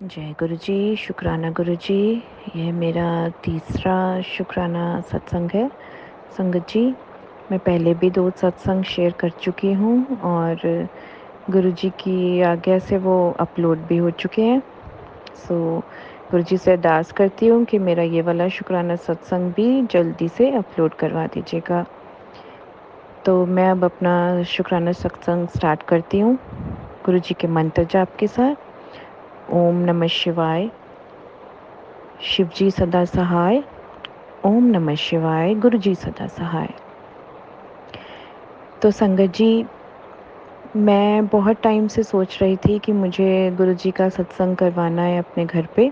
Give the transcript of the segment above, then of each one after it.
जय गुरु जी, शुक्राना गुरु जी। यह मेरा तीसरा शुक्राना सत्संग है। संगत जी, मैं पहले भी 2 सत्संग शेयर कर चुकी हूँ और गुरु जी की आज्ञा से वो अपलोड भी हो चुके हैं। सो गुरु जी से अरदास करती हूँ कि मेरा ये वाला शुक्राना सत्संग भी जल्दी से अपलोड करवा दीजिएगा। तो मैं अब अपना शुक्राना सत्संग स्टार्ट करती हूँ गुरु जी के मंत्र जाप के साथ। ओम नमः शिवाय। शिवजी सदा सहाय। ओम नमः शिवाय। गुरु जी सदा सहाय। तो संगत जी, मैं बहुत टाइम से सोच रही थी कि मुझे गुरु जी का सत्संग करवाना है अपने घर पे।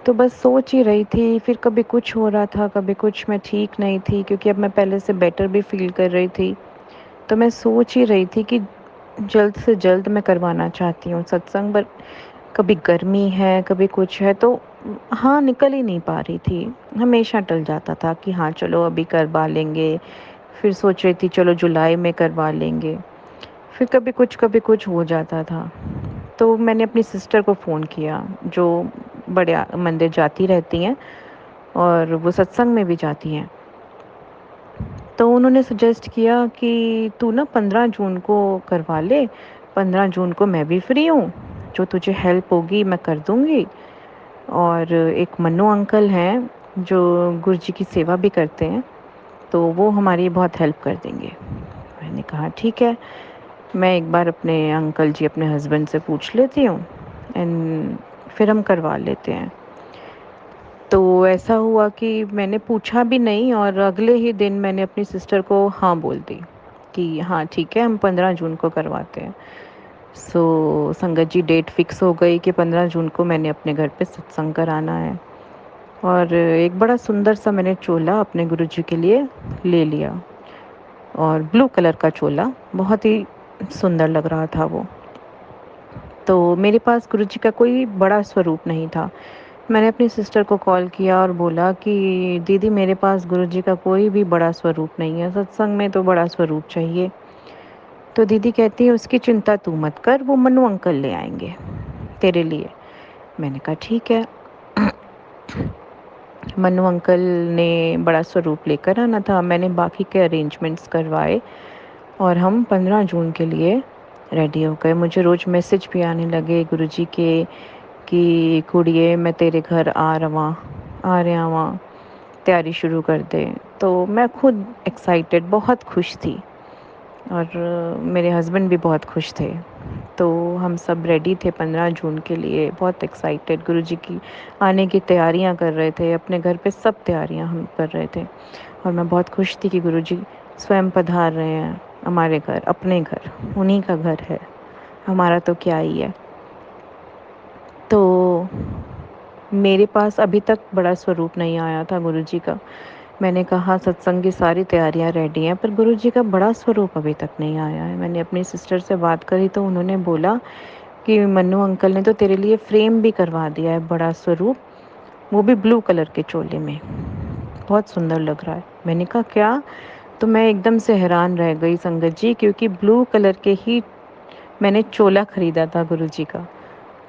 तो बस सोच ही रही थी, फिर कभी कुछ हो रहा था, कभी कुछ। मैं ठीक नहीं थी क्योंकि अब मैं पहले से बेटर भी फील कर रही थी। तो मैं सोच ही रही थी कि जल्द से जल्द मैं करवाना चाहती हूँ सत्संग, पर कभी गर्मी है, कभी कुछ है, तो हाँ, निकल ही नहीं पा रही थी। हमेशा टल जाता था कि हाँ चलो अभी करवा लेंगे, फिर सोच रही थी चलो जुलाई में करवा लेंगे, फिर कभी कुछ हो जाता था। तो मैंने अपनी सिस्टर को फ़ोन किया, जो बड़े मंदिर जाती रहती हैं और वो सत्संग में भी जाती हैं। तो उन्होंने सजेस्ट किया कि तू ना 15 जून को करवा ले। 15 जून को मैं भी फ्री हूँ, जो तुझे हेल्प होगी मैं कर दूँगी। और एक मन्नू अंकल हैं जो गुरु जी की सेवा भी करते हैं, तो वो हमारी बहुत हेल्प कर देंगे। मैंने कहा ठीक है, मैं एक बार अपने अंकल जी, अपने हस्बैंड से पूछ लेती हूँ एंड फिर हम करवा लेते हैं। तो ऐसा हुआ कि मैंने पूछा भी नहीं और अगले ही दिन मैंने अपनी सिस्टर को हाँ बोल दी कि हाँ ठीक है, हम 15 जून को करवाते हैं। संगत जी, डेट फिक्स हो गई कि 15 जून को मैंने अपने घर पे सत्संग कराना है। और एक बड़ा सुंदर सा मैंने चोला अपने गुरुजी के लिए ले लिया, और ब्लू कलर का चोला, बहुत ही सुंदर लग रहा था वो। तो मेरे पास गुरुजी का कोई बड़ा स्वरूप नहीं था। मैंने अपनी सिस्टर को कॉल किया और बोला कि दीदी, मेरे पास गुरुजी का कोई भी बड़ा स्वरूप नहीं है, सत्संग में तो बड़ा स्वरूप चाहिए। तो दीदी कहती है उसकी चिंता तू मत कर, वो मनु अंकल ले आएंगे तेरे लिए। मैंने कहा ठीक है। मनु अंकल ने बड़ा स्वरूप लेकर आना था, मैंने बाकी के अरेंजमेंट्स करवाए और हम 15 जून के लिए रेडी हो गए। मुझे रोज़ मैसेज भी आने लगे गुरुजी के कि कुड़िए मैं तेरे घर आ रहा वहाँ, तैयारी शुरू कर दे। तो मैं खुद एक्साइटेड, बहुत खुश थी, और मेरे हस्बैंड भी बहुत खुश थे। तो हम सब रेडी थे 15 जून के लिए, बहुत एक्साइटेड, गुरुजी की आने की तैयारियां कर रहे थे। अपने घर पे सब तैयारियां हम कर रहे थे और मैं बहुत खुश थी कि गुरुजी स्वयं पधार रहे हैं हमारे घर, अपने घर, उन्हीं का घर है, हमारा तो क्या ही है। तो मेरे पास अभी तक बड़ा स्वरूप नहीं आया था गुरुजी का। मैंने कहा सत्संग की सारी तैयारियां रेडी हैं, पर गुरुजी का बड़ा स्वरूप अभी तक नहीं आया है। मैंने अपनी सिस्टर से बात करी तो उन्होंने बोला कि मन्नू अंकल ने तो तेरे लिए फ्रेम भी करवा दिया है, बड़ा स्वरूप, वो भी ब्लू कलर के चोले में, बहुत सुंदर लग रहा है। मैंने कहा क्या? तो मैं एकदम से हैरान रह गई संगत जी, क्योंकि ब्लू कलर के ही मैंने चोला खरीदा था गुरुजी का,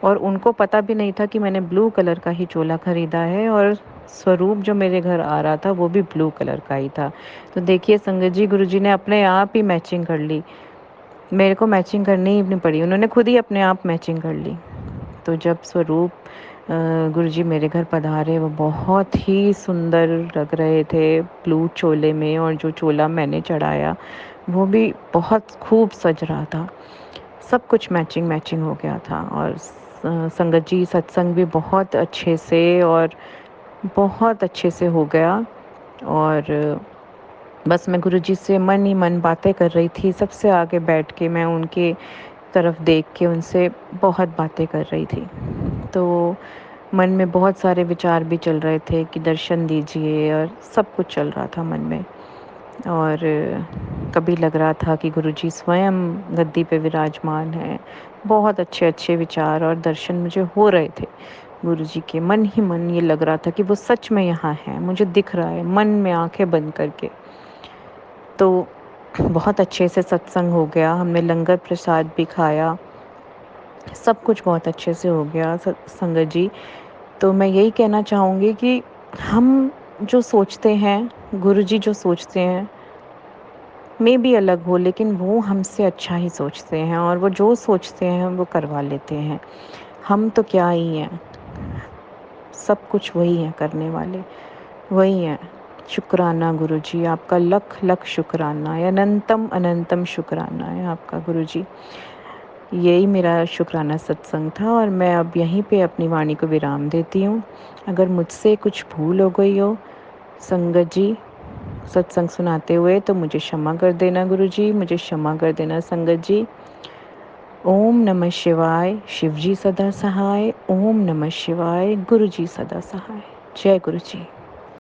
और उनको पता भी नहीं था कि मैंने ब्लू कलर का ही चोला खरीदा है, और स्वरूप जो मेरे घर आ रहा था वो भी ब्लू कलर का ही था। तो देखिए संगत जी, गुरुजी ने अपने आप ही मैचिंग कर ली, मेरे को मैचिंग करनी ही नहीं पड़ी, उन्होंने खुद ही अपने आप मैचिंग कर ली। तो जब स्वरूप गुरुजी मेरे घर पधारे, वो बहुत ही सुंदर लग रहे थे ब्लू चोले में, और जो चोला मैंने चढ़ाया वो भी बहुत खूब सज रहा था। सब कुछ मैचिंग मैचिंग हो गया था। और संगत जी, सत्संग भी बहुत अच्छे से और बहुत अच्छे से हो गया। और बस मैं गुरुजी से मन ही मन बातें कर रही थी, सबसे आगे बैठ के मैं उनके तरफ देख के उनसे बहुत बातें कर रही थी। तो मन में बहुत सारे विचार भी चल रहे थे कि दर्शन दीजिए, और सब कुछ चल रहा था मन में। और कभी लग रहा था कि गुरुजी स्वयं गद्दी पे विराजमान हैं। बहुत अच्छे अच्छे विचार और दर्शन मुझे हो रहे थे गुरुजी के। मन ही मन ये लग रहा था कि वो सच में यहाँ हैं, मुझे दिख रहा है मन में आंखें बंद करके। तो बहुत अच्छे से सत्संग हो गया, हमने लंगर प्रसाद भी खाया, सब कुछ बहुत अच्छे से हो गया संगत जी। तो मैं यही कहना चाहूँगी कि हम जो सोचते हैं, गुरुजी जो सोचते हैं, मैं भी अलग हो, लेकिन वो हमसे अच्छा ही सोचते हैं और वो जो सोचते हैं वो करवा लेते हैं। हम तो क्या ही हैं, सब कुछ वही हैं करने वाले, वही हैं। शुक्राना गुरुजी, आपका लख लख शुक्राना है, अनंतम अनंतम शुक्राना है आपका गुरुजी। यही मेरा शुक्राना सत्संग था और मैं अब यहीं पे अपनी वाणी को विराम देती हूँ। अगर मुझसे कुछ भूल हो गई हो संगत जी सत्संग सुनाते हुए तो मुझे क्षमा कर देना गुरुजी, मुझे क्षमा कर देना संगत जी। ओम नमः शिवाय, शिवजी सदा सहाय। ओम नमः शिवाय, गुरुजी सदा सहाय। जय गुरुजी।